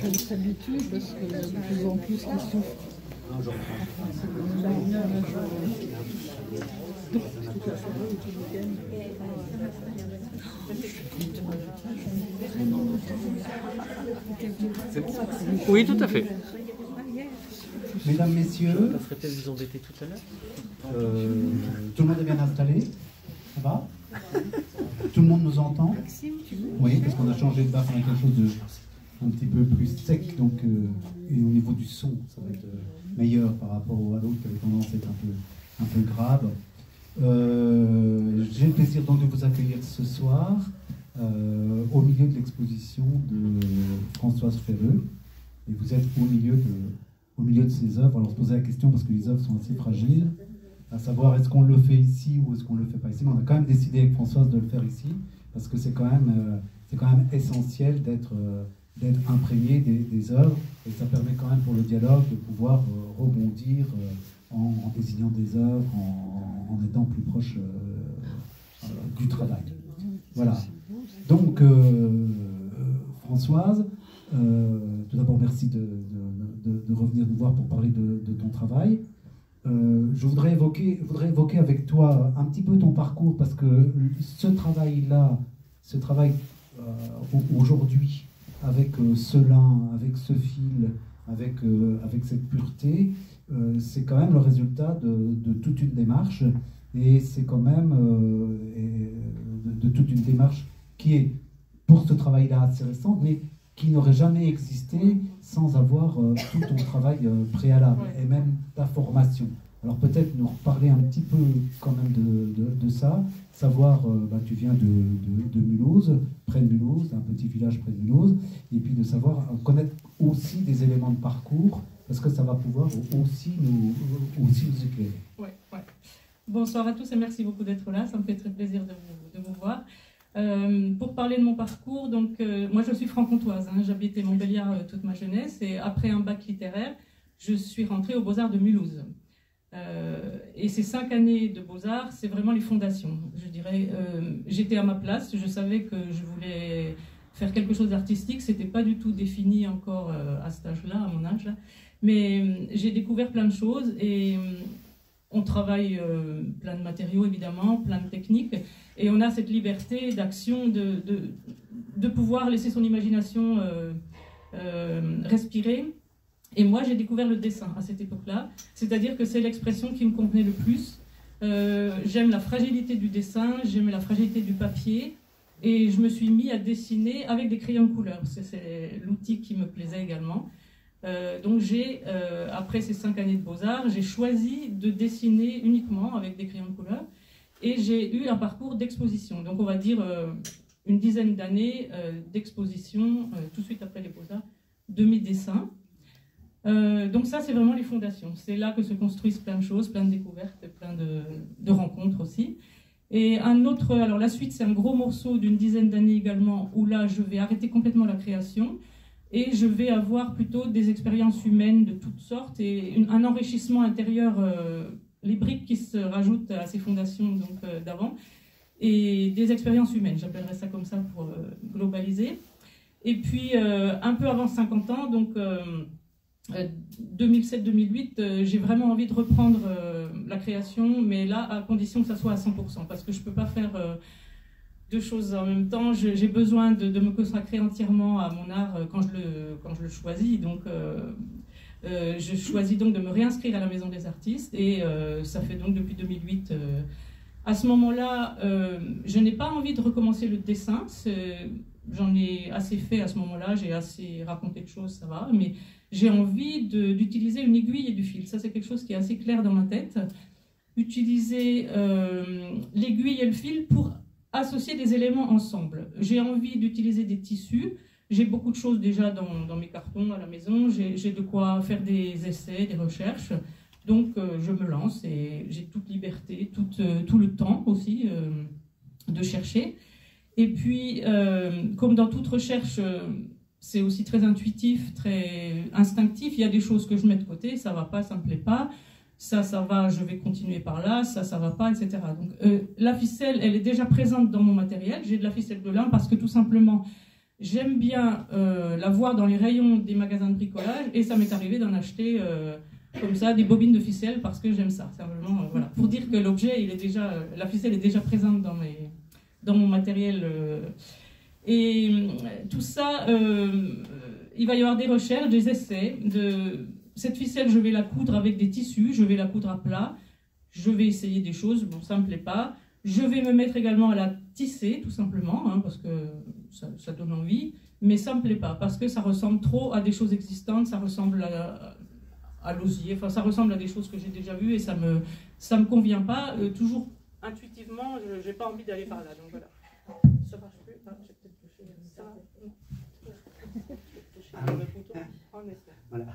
Elle s'habitue parce qu'il y a de plus en plus qui souffrent. Oui, tout à fait. Mesdames, Messieurs, Ça serait peut-être vous embêter tout à l'heure. tout le monde est bien installé? Ça va? Tout le monde nous entend? Oui, parce qu'on a changé de base, on a quelque chose de un petit peu plus sec, donc et au niveau du son, ça va être meilleur par rapport à l'autre qui avait tendance à être un peu grave. J'ai le plaisir donc de vous accueillir ce soir au milieu de l'exposition de Françoise Ferreux, et vous êtes au milieu de ses œuvres. Alors on se posait la question parce que les œuvres sont assez fragiles, à savoir est-ce qu'on le fait ici ou est-ce qu'on le fait pas ici. Mais on a quand même décidé avec Françoise de le faire ici parce que c'est quand même essentiel d'être imprégné des œuvres, et ça permet quand même pour le dialogue de pouvoir rebondir en désignant des œuvres, en étant plus proche du travail. Voilà. Donc Françoise, tout d'abord merci de revenir nous voir pour parler de ton travail. Je voudrais évoquer avec toi un petit peu ton parcours, parce que ce travail aujourd'hui, avec ce lin, avec ce fil, avec cette pureté, c'est quand même le résultat de toute une démarche, et c'est quand même de toute une démarche qui est, pour ce travail-là, assez récente, mais qui n'aurait jamais existé sans avoir tout ton travail préalable, et même ta formation. Alors peut-être nous reparler un petit peu quand même de ça, savoir, tu viens de Mulhouse, près de Mulhouse, d'un petit village près de Mulhouse, et puis de savoir connaître aussi des éléments de parcours, parce que ça va pouvoir aussi nous éclairer. Ouais. Bonsoir à tous et merci beaucoup d'être là, ça me fait très plaisir de vous voir. Pour parler de mon parcours, donc moi je suis franc-comtoise, j'habitais Montbéliard toute ma jeunesse, et après un bac littéraire, je suis rentrée aux Beaux-Arts de Mulhouse. Et ces 5 années de Beaux-Arts, c'est vraiment les fondations, je dirais. J'étais à ma place, je savais que je voulais faire quelque chose d'artistique, c'était pas du tout défini encore à cet âge-là, à mon âge là. Mais j'ai découvert plein de choses, et on travaille plein de matériaux évidemment, plein de techniques, et on a cette liberté d'action, de pouvoir laisser son imagination respirer. Et moi, j'ai découvert le dessin à cette époque-là, c'est-à-dire que c'est l'expression qui me convenait le plus. J'aime la fragilité du dessin, j'aime la fragilité du papier, et je me suis mis à dessiner avec des crayons de couleur. C'est l'outil qui me plaisait également. Donc après ces 5 années de Beaux-Arts, j'ai choisi de dessiner uniquement avec des crayons de couleur, et j'ai eu un parcours d'exposition. Donc on va dire une dizaine d'années d'exposition, tout de suite après les Beaux-Arts, de mes dessins. Donc ça, c'est vraiment les fondations. C'est là que se construisent plein de choses, plein de découvertes, plein de rencontres aussi. Et alors la suite, c'est un gros morceau d'une dizaine d'années également, où là, je vais arrêter complètement la création, et je vais avoir plutôt des expériences humaines de toutes sortes, et un enrichissement intérieur, les briques qui se rajoutent à ces fondations d'avant, et des expériences humaines, j'appellerais ça comme ça pour globaliser. Et puis, un peu avant 50 ans, donc 2007-2008, j'ai vraiment envie de reprendre la création, mais là, à condition que ça soit à 100%, parce que je ne peux pas faire deux choses en même temps. J'ai besoin de me consacrer entièrement à mon art quand je le choisis. Donc, je choisis donc de me réinscrire à la Maison des Artistes, et ça fait donc depuis 2008. À ce moment-là, je n'ai pas envie de recommencer le dessin. J'en ai assez fait à ce moment-là, j'ai assez raconté de choses, ça va, mais j'ai envie d'utiliser une aiguille et du fil. Ça, c'est quelque chose qui est assez clair dans ma tête. Utiliser l'aiguille et le fil pour associer des éléments ensemble. J'ai envie d'utiliser des tissus. J'ai beaucoup de choses déjà dans mes cartons à la maison. J'ai de quoi faire des essais, des recherches. Donc, je me lance, et j'ai toute liberté, tout le temps aussi de chercher. Et puis, comme dans toute recherche, c'est aussi très intuitif, très instinctif. Il y a des choses que je mets de côté, ça ne va pas, ça ne me plaît pas. ça va, je vais continuer par là, ça va pas, etc. Donc la ficelle, elle est déjà présente dans mon matériel. J'ai de la ficelle de lin parce que tout simplement, j'aime bien la voir dans les rayons des magasins de bricolage et ça m'est arrivé d'en acheter comme ça des bobines de ficelle parce que j'aime ça. Simplement, voilà. Pour dire que l'objet, la ficelle est déjà présente dans mon matériel. Et tout ça, il va y avoir des recherches, des essais. Cette ficelle, je vais la coudre avec des tissus, je vais la coudre à plat, je vais essayer des choses, bon, ça ne me plaît pas. Je vais me mettre également à la tisser, tout simplement, hein, parce que ça donne envie, mais ça ne me plaît pas, parce que ça ressemble trop à des choses existantes, ça ressemble à l'osier, enfin, ça ressemble à des choses que j'ai déjà vues, et ça me convient pas. Toujours intuitivement, je n'ai pas envie d'aller par là, donc voilà. Ça marche plus, ah, j'ai peut-être touché ça. Voilà.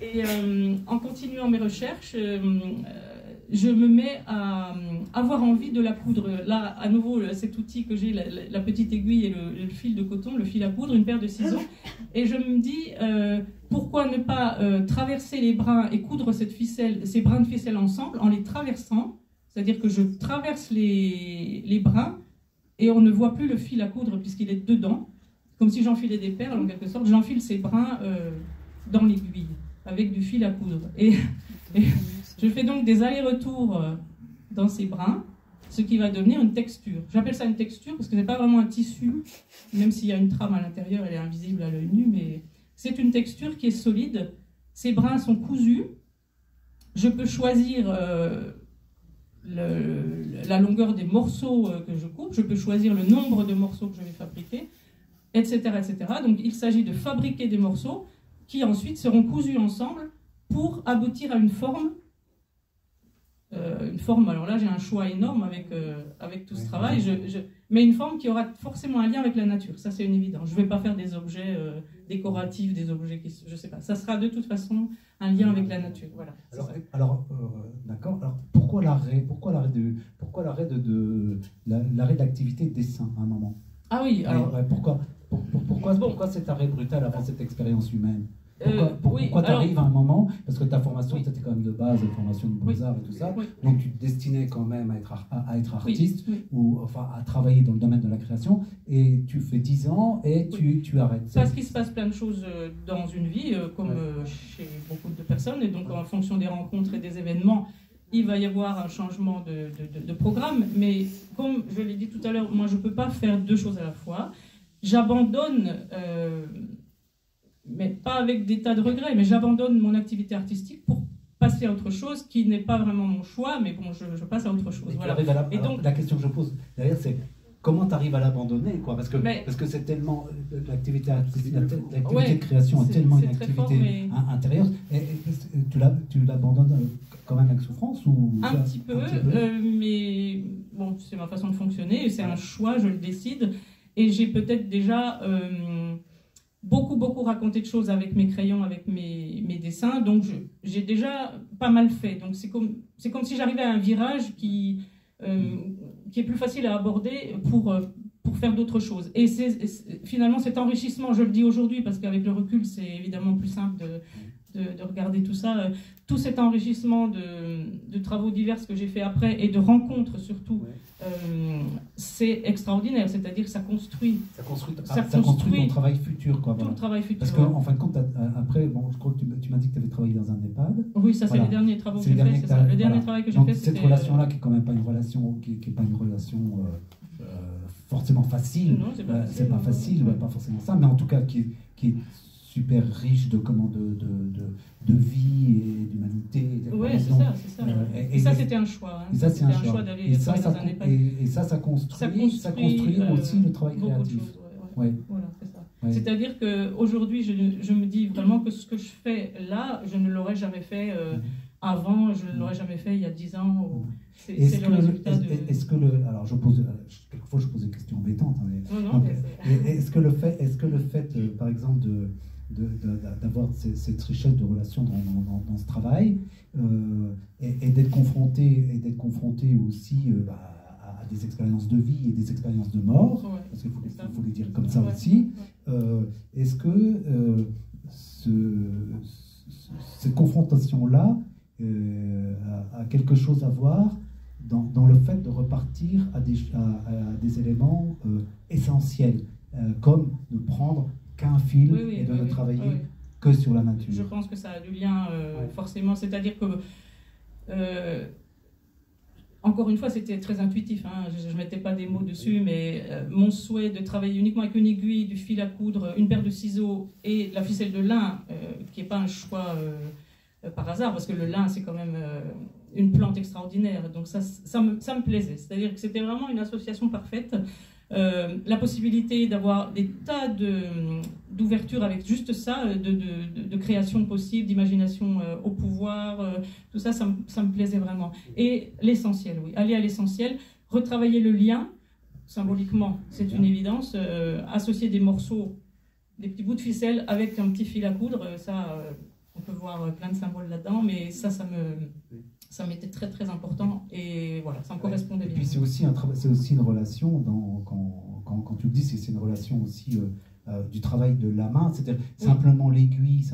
Et en continuant mes recherches, je me mets à avoir envie de la coudre. Là, à nouveau, cet outil que j'ai, la petite aiguille et le fil de coton, le fil à coudre, une paire de ciseaux. Et je me dis, pourquoi ne pas traverser les brins et coudre ces brins de ficelle ensemble en les traversant. C'est-à-dire que je traverse les brins et on ne voit plus le fil à coudre puisqu'il est dedans. Comme si j'enfilais des perles, en quelque sorte, j'enfile ces brins dans l'aiguille, avec du fil à coudre. Et je fais donc des allers-retours dans ces brins, ce qui va devenir une texture. J'appelle ça une texture parce que ce n'est pas vraiment un tissu, même s'il y a une trame à l'intérieur, elle est invisible à l'œil nu, mais c'est une texture qui est solide. Ces brins sont cousus. Je peux choisir la longueur des morceaux que je coupe, je peux choisir le nombre de morceaux que je vais fabriquer, etc., etc. Donc il s'agit de fabriquer des morceaux qui ensuite seront cousus ensemble pour aboutir à une forme. Alors là j'ai un choix énorme avec tout ce travail, mais une forme qui aura forcément un lien avec la nature, ça c'est une évidence. Je ne vais pas faire des objets décoratifs, des objets qui, je sais pas, ça sera de toute façon un lien avec la nature. Voilà. Alors d'accord. Alors pourquoi l'arrêt de l'activité de dessin à un moment? Ah oui. Alors pourquoi cet arrêt brutal avant cette expérience humaine? Pourquoi tu arrives à un moment, parce que ta formation c'était quand même de base, une formation de beaux-arts et tout ça, donc tu te destinais quand même à être artiste, ou enfin à travailler dans le domaine de la création, et tu fais 10 ans et tu arrêtes. Parce qu'il se passe plein de choses dans une vie, comme chez beaucoup de personnes, et donc en fonction des rencontres et des événements, il va y avoir un changement de programme, mais comme je l'ai dit tout à l'heure, moi je ne peux pas faire deux choses à la fois. J'abandonne... mais pas avec des tas de regrets, mais j'abandonne mon activité artistique pour passer à autre chose qui n'est pas vraiment mon choix, mais bon, je passe à autre chose. Voilà. Et donc, la question que je pose derrière, c'est comment tu arrives à l'abandonner, quoi, parce que c'est tellement l'activité artistique, l'activité de création est tellement une activité intérieure. Et tu l'abandonnes quand même avec souffrance ou un petit peu, mais bon, c'est ma façon de fonctionner, c'est un choix, je le décide, et j'ai peut-être déjà beaucoup raconté de choses avec mes crayons, avec mes dessins, donc j'ai déjà pas mal fait. Donc c'est comme si j'arrivais à un virage qui est plus facile à aborder pour faire d'autres choses. Et finalement cet enrichissement, je le dis aujourd'hui parce qu'avec le recul c'est évidemment plus simple de regarder tout ça, tout cet enrichissement de travaux divers que j'ai fait après et de rencontres surtout, c'est extraordinaire, c'est-à-dire que ça construit ton travail futur, quoi. Tout le travail futur. Parce qu'en fin de compte, après, bon, je crois que tu m'as dit que tu avais travaillé dans un EHPAD. Oui, ça c'est les derniers travaux que j'ai fait, c'est ça. Le dernier travail que j'ai fait, cette relation-là qui est quand même pas une relation, qui est pas une relation forcément facile. Non, c'est pas facile, pas forcément ça, mais en tout cas qui est super riche de vie et d'humanité. Oui, c'est ça. Et ça, c'était un choix. Hein. Ça, c'est un choix d'aller travailler dans un EHPAD. Et ça construit aussi le travail créatif. Voilà, c'est ça. Ouais. C'est-à-dire qu'aujourd'hui, je me dis vraiment que ce que je fais là, je ne l'aurais jamais fait avant, je ne l'aurais jamais fait il y a 10 ans. C'est le résultat alors, quelquefois, je pose des questions embêtantes. Est-ce que le fait, par exemple, d'avoir cette richesse de relations dans ce travail et d'être confronté aussi à des expériences de vie et des expériences de mort, parce qu'il faut les dire comme ça aussi, est-ce que cette confrontation-là a quelque chose à voir dans le fait de repartir à des éléments essentiels, comme ne prendre qu'un fil et de ne travailler que sur la nature. Je pense que ça a du lien, forcément. C'est-à-dire que, encore une fois, c'était très intuitif. Hein. Je ne mettais pas des mots dessus, mais mon souhait de travailler uniquement avec une aiguille, du fil à coudre, une paire de ciseaux et la ficelle de lin, qui n'est pas un choix par hasard, parce que le lin, c'est quand même une plante extraordinaire. Donc ça me plaisait. C'est-à-dire que c'était vraiment une association parfaite. La possibilité d'avoir des tas d'ouvertures avec juste ça, de création possible, d'imagination au pouvoir, tout ça, ça me plaisait vraiment. Et l'essentiel, oui, aller à l'essentiel, retravailler le lien, symboliquement, c'est une évidence, associer des morceaux, des petits bouts de ficelle avec un petit fil à coudre, ça, on peut voir plein de symboles là-dedans, mais ça m'était très très important et voilà, ça me correspondait bien. Et puis c'est aussi une relation, quand tu le dis, c'est une relation aussi du travail de la main, c'est-à-dire simplement l'aiguille,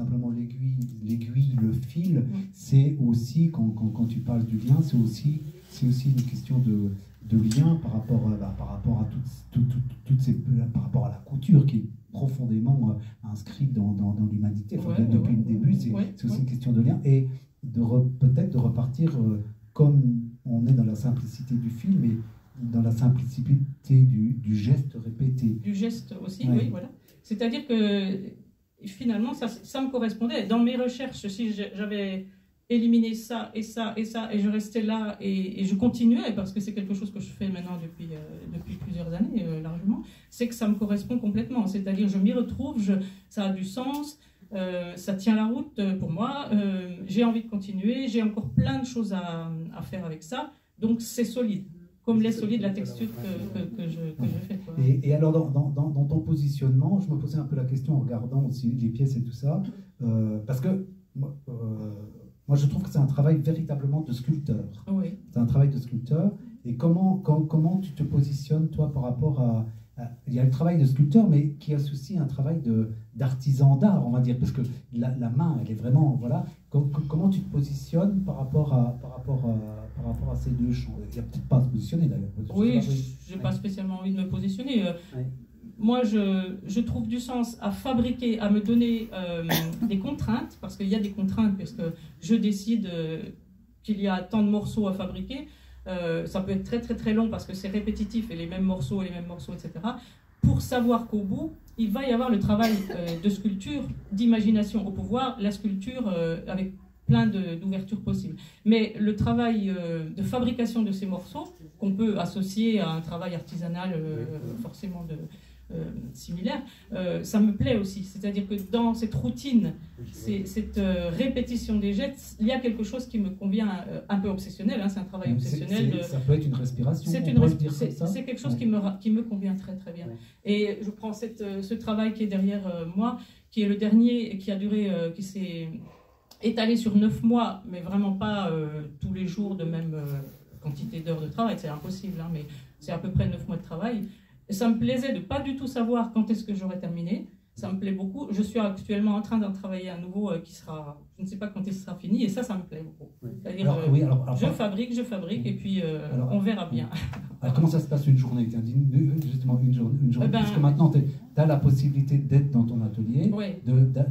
le fil, c'est aussi, quand tu parles du lien, c'est aussi une question de lien par rapport à par rapport à la couture qui est profondément inscrite dans l'humanité. Depuis le début, c'est aussi une question de lien et peut-être de repartir comme on est dans la simplicité du fil, mais dans la simplicité du geste répété. Du geste aussi, oui, voilà. C'est-à-dire que finalement, ça me correspondait. Dans mes recherches, si j'avais éliminé ça et ça et ça, et je restais là et je continuais, parce que c'est quelque chose que je fais maintenant depuis plusieurs années, largement, c'est que ça me correspond complètement. C'est-à-dire je m'y retrouve, ça a du sens, ça tient la route pour moi, j'ai envie de continuer, j'ai encore plein de choses à faire avec ça, donc c'est solide. Comme l'est solide la texture que je fais. Quoi. Et alors, dans ton positionnement, je me posais un peu la question en regardant aussi les pièces et tout ça, parce que moi, je trouve que c'est un travail véritablement de sculpteur. Oui. C'est un travail de sculpteur. Et comment tu te positionnes, toi, par rapport à... Il y a le travail de sculpteur, mais qui associe un travail d'artisan d'art, on va dire, parce que la main, elle est vraiment... Voilà. Comment tu te positionnes par rapport à ces deux champs? Il n'y a peut-être pas à se positionner, d'ailleurs. Oui, je n'ai pas spécialement envie de me positionner. Moi, je trouve du sens à fabriquer, à me donner des contraintes, parce qu'il y a des contraintes, parce que je décide qu'il y a tant de morceaux à fabriquer. Ça peut être très très très long parce que c'est répétitif et les mêmes morceaux, etc. Pour savoir qu'au bout, il va y avoir le travail de sculpture, d'imagination au pouvoir, la sculpture avec plein d'ouvertures possibles. Mais le travail de fabrication de ces morceaux, qu'on peut associer à un travail artisanal forcément similaire, ça me plaît aussi. C'est-à-dire que dans cette routine, cette répétition des gestes, il y a quelque chose qui me convient un peu obsessionnel, hein, c'est un travail obsessionnel. Ça peut être une respiration, c'est quelque chose qui me convient très très bien. Et je prends ce travail qui est derrière moi, qui est le dernier, qui a duré, qui s'est étalé sur 9 mois, mais vraiment pas tous les jours de même quantité d'heures de travail, c'est impossible, hein, mais c'est à peu près 9 mois de travail. Et ça me plaisait de ne pas du tout savoir quand est-ce que j'aurais terminé. Ça me plaît beaucoup. Je suis actuellement en train d'en travailler un nouveau qui sera, je ne sais pas quand il sera fini, et ça me plaît beaucoup. C'est-à-dire, je fabrique, et puis on verra bien. Alors comment ça se passe une journée? Justement, une journée, parce que maintenant, tu as la possibilité d'être dans ton atelier,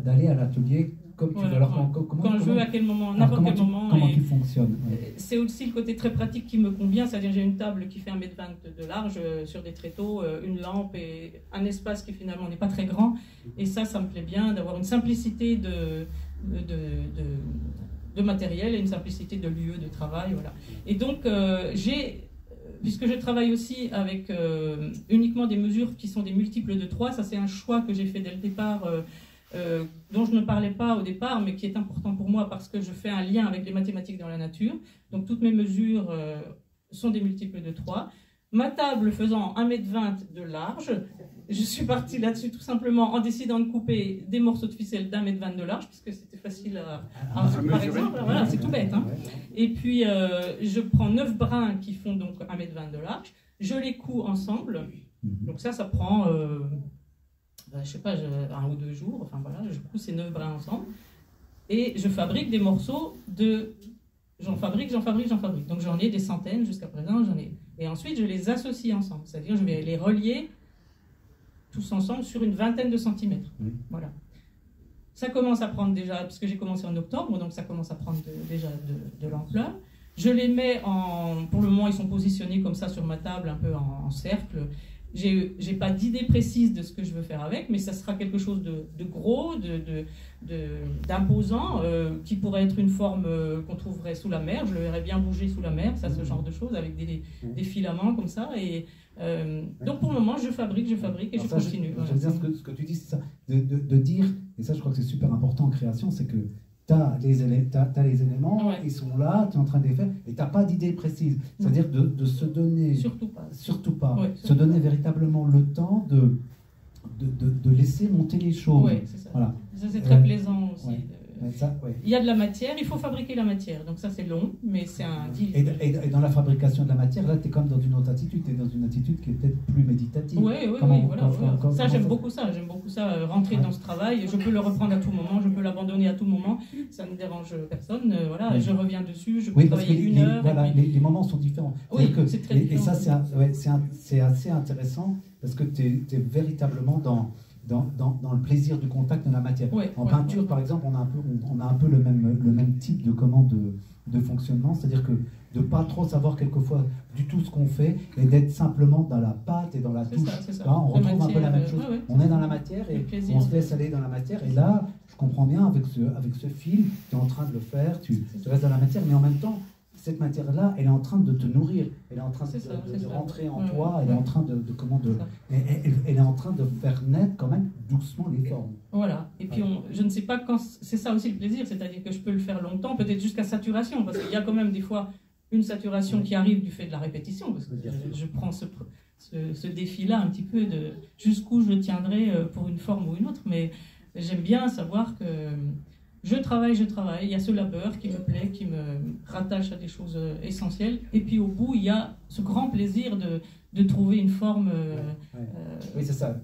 d'aller à l'atelier comme tu veux. Alors, quand je veux, à quel moment, n'importe quel moment. Comment tu fonctionnes? C'est aussi le côté très pratique qui me convient, c'est-à-dire j'ai une table qui fait 1,20 m de large sur des tréteaux, une lampe et un espace qui finalement n'est pas très grand. Et ça me plaît bien d'avoir une simplicité de matériel et une simplicité de lieu de travail. Voilà. Et donc, puisque je travaille aussi avec uniquement des mesures qui sont des multiples de 3, ça c'est un choix que j'ai fait dès le départ, dont je ne parlais pas au départ, mais qui est important pour moi parce que je fais un lien avec les mathématiques dans la nature. Donc toutes mes mesures sont des multiples de 3. Ma table faisant 1,20 m de large, je suis partie là-dessus tout simplement en décidant de couper des morceaux de ficelle d'1,20 m de large, puisque c'était facile par exemple, voilà, c'est tout bête. Hein. Et puis je prends 9 brins qui font donc 1,20 m de large, je les couds ensemble, donc ça prend... je sais pas, 1 ou 2 jours, enfin voilà, je couds ces 9 brins ensemble et je fabrique des morceaux de J'en fabrique. Donc j'en ai des centaines jusqu'à présent, Et ensuite, je les associe ensemble. C'est-à-dire, je vais les relier tous ensemble sur une vingtaine de centimètres. Voilà. Ça commence à prendre déjà, parce que j'ai commencé en octobre, donc ça commence à prendre déjà de l'ampleur. Je les mets pour le moment, ils sont positionnés comme ça sur ma table, un peu en cercle. J'ai pas d'idée précise de ce que je veux faire avec, mais ça sera quelque chose de gros, d'imposant, qui pourrait être une forme qu'on trouverait sous la mer. Je le verrais bien bouger sous la mer, ça, ce genre de choses, avec des filaments comme ça. Et donc pour le moment, je fabrique et je continue. J'aime bien ce que tu dis, c'est ça, de dire, et ça je crois que c'est super important en création, c'est que tu as les éléments, ils sont là, tu es en train de les faire, et tu n'as pas d'idée précise. C'est-à-dire de se donner... Surtout pas. Se donner véritablement le temps de laisser monter les choses. Oui, c'est ça. Voilà. Ça, c'est très plaisant aussi. Il y a de la matière, il faut fabriquer la matière. Donc ça, c'est long, mais c'est un deal. Et dans la fabrication de la matière, là, tu es comme dans une autre attitude. Tu es dans une attitude qui est peut-être plus méditative. Oui, voilà. Ça, j'aime beaucoup ça. J'aime beaucoup ça, rentrer dans ce travail. Je peux le reprendre à tout moment, je peux l'abandonner à tout moment. Ça ne dérange personne. Voilà, je reviens dessus, je peux travailler une heure. Voilà, les moments sont différents. Oui, c'est très différent. Et ça, c'est assez intéressant parce que tu es véritablement dans le plaisir du contact de la matière. En peinture, par exemple, on a un peu le même type de fonctionnement, c'est-à-dire que de ne pas trop savoir quelquefois du tout ce qu'on fait et d'être simplement dans la pâte et dans la touche. Ça. On retrouve un peu la même chose. On est dans la matière et on se laisse aller dans la matière. Et là, je comprends bien, avec ce fil, tu es en train de le faire, tu restes dans la matière, mais en même temps, cette matière-là, elle est en train de te nourrir, elle est en train de rentrer en toi, elle est en train elle est en train de faire naître quand même doucement les formes. Voilà, et puis je ne sais pas quand, c'est ça aussi le plaisir, c'est-à-dire que je peux le faire longtemps, peut-être jusqu'à saturation, parce qu'il y a quand même des fois une saturation qui arrive du fait de la répétition, parce que je prends ce défi-là un petit peu de jusqu'où je tiendrai pour une forme ou une autre, mais j'aime bien savoir que je travaille, il y a ce labeur qui me plaît, qui me rattache à des choses essentielles. Et puis au bout, il y a ce grand plaisir de trouver une forme... oui, c'est ça.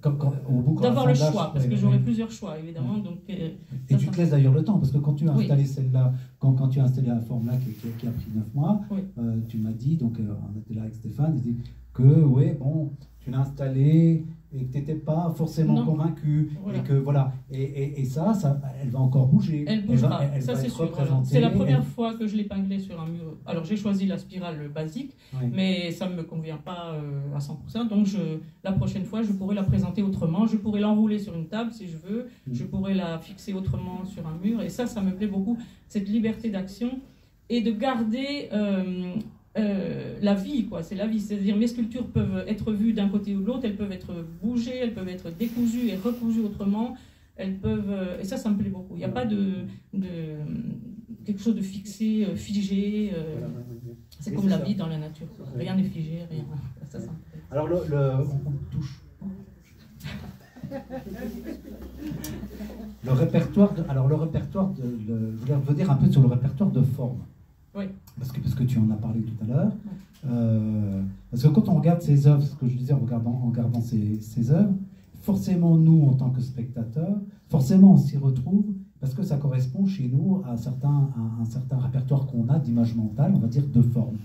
D'avoir le choix, parce que j'aurai plusieurs choix, évidemment. Donc, et tu te laisses d'ailleurs le temps, parce que quand tu as installé celle-là, quand tu as installé la forme-là qui a pris 9 mois, tu m'as dit, donc on était là avec Stéphane, il dit que, tu l'as installé... et que tu n'étais pas forcément convaincu, et que voilà, et ça, elle va encore bouger. Elle bougera, ça c'est sûr. C'est la première fois que je l'ai épinglée sur un mur. Alors j'ai choisi la spirale basique, mais ça ne me convient pas à 100%, donc la prochaine fois, je pourrais la présenter autrement, je pourrais l'enrouler sur une table si je veux, je pourrais la fixer autrement sur un mur, et ça me plaît beaucoup, cette liberté d'action, et de garder... la vie, quoi, c'est la vie. C'est-à-dire, mes sculptures peuvent être vues d'un côté ou de l'autre, elles peuvent être bougées, elles peuvent être décousues et recousues autrement. Elles peuvent, et ça me plaît beaucoup. Il n'y a pas de quelque chose de fixé, figé. C'est comme la vie dans la nature. Rien n'est figé, rien. Ça me plaît. Alors, on touche. Le répertoire, je voulais revenir un peu sur le répertoire de forme. Oui. Parce que tu en as parlé tout à l'heure. Parce que quand on regarde ces œuvres, ce que je disais en regardant ces œuvres, forcément nous, en tant que spectateurs, forcément on s'y retrouve parce que ça correspond chez nous à un certain répertoire qu'on a d'image mentale, on va dire de forme.